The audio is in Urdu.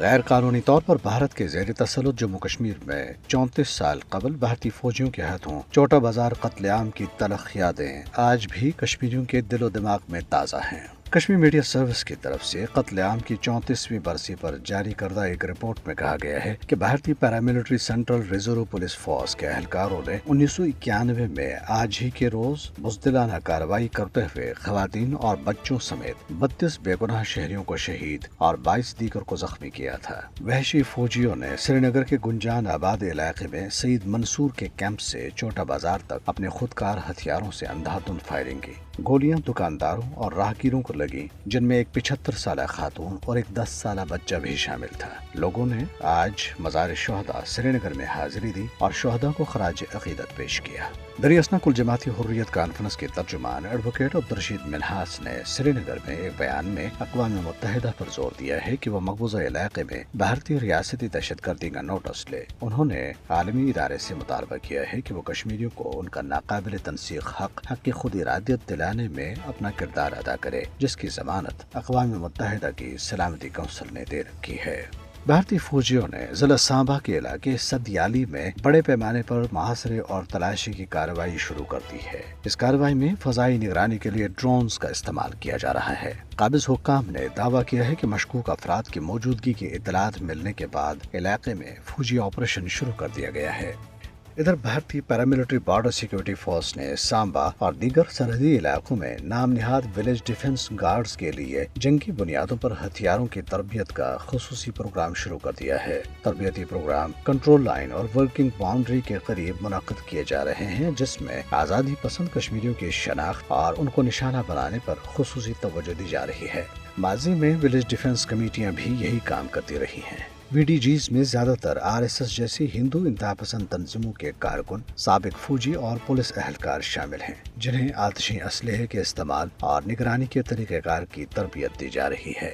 غیر قانونی طور پر بھارت کے زیر تسلط جموں کشمیر میں 34 سال قبل بھارتی فوجیوں کے ہاتھوں چوٹا بازار قتل عام کی تلخ یادیں آج بھی کشمیریوں کے دل و دماغ میں تازہ ہیں۔ کشمیر میڈیا سروس کی طرف سے قتل عام کی 34ویں برسی پر جاری کردہ ایک رپورٹ میں کہا گیا ہے کہ بھارتی paramilitary central reserve police force کے اہلکاروں نے 1991 میں آج ہی کے روز بزدلانہ کارروائی کرتے ہوئے خواتین اور بچوں سمیت 32 بے گناہ شہریوں کو شہید اور 22 دیگر کو زخمی کیا تھا۔ وحشی فوجیوں نے سری نگر کے گنجان آباد علاقے میں سعید منصور کے کیمپ سے چوٹا بازار تک اپنے خودکار ہتھیاروں سے اندھا دھند فائرنگ کی۔ گولیاں دکانداروں اور راہگیروں کو لگیں، جن میں ایک 75 سالہ خاتون اور ایک 10 سالہ بچہ بھی شامل تھا۔ لوگوں نے آج مزار شہداء سری نگر میں حاضری دی اور شہداء کو خراج عقیدت پیش کیا۔ دریاسنا کل جماعتی حریت کانفرنس کے ترجمان ایڈوکیٹ عبدالرشید منہاس نے سری نگر میں ایک بیان میں اقوام متحدہ پر زور دیا ہے کہ وہ مقبوضہ علاقے میں بھارتی ریاستی دہشت گردی کا نوٹس لے۔ انہوں نے عالمی ادارے سے مطالبہ کیا ہے کہ وہ کشمیریوں کو ان کا ناقابل تنسیق حق کی خود ارادیت دلانے میں اپنا کردار ادا کرے، جس کی ضمانت اقوام متحدہ کی سلامتی کونسل نے دے رکھی ہے۔ بھارتی فوجیوں نے ضلع سانبا کے علاقے سدیالی میں بڑے پیمانے پر محاصرے اور تلاشی کی کارروائی شروع کر دی ہے۔ اس کارروائی میں فضائی نگرانی کے لیے ڈرونز کا استعمال کیا جا رہا ہے۔ قابض حکام نے دعویٰ کیا ہے کہ مشکوک افراد کی موجودگی کی اطلاعات ملنے کے بعد علاقے میں فوجی آپریشن شروع کر دیا گیا ہے۔ ادھر بھارتی پیراملٹری بارڈر سیکورٹی فورس نے سانبا اور دیگر سرحدی علاقوں میں نام نہاد ولیج ڈیفنس گارڈز کے لیے جنگی بنیادوں پر ہتھیاروں کی تربیت کا خصوصی پروگرام شروع کر دیا ہے۔ تربیتی پروگرام کنٹرول لائن اور ورکنگ باؤنڈری کے قریب منعقد کیے جا رہے ہیں، جس میں آزادی پسند کشمیریوں کی شناخت اور ان کو نشانہ بنانے پر خصوصی توجہ دی جا رہی ہے۔ ماضی میں ولیج ڈیفنس کمیٹیاں بھی یہی کام کرتی رہی ہیں۔ وی ڈی جیز میں زیادہ تر RSS جیسی ہندو انتہا پسند تنظیموں کے کارکن، سابق فوجی اور پولیس اہلکار شامل ہیں، جنہیں آتشی اسلحے کے استعمال اور نگرانی کے طریقہ کار کی تربیت دی جا رہی ہے۔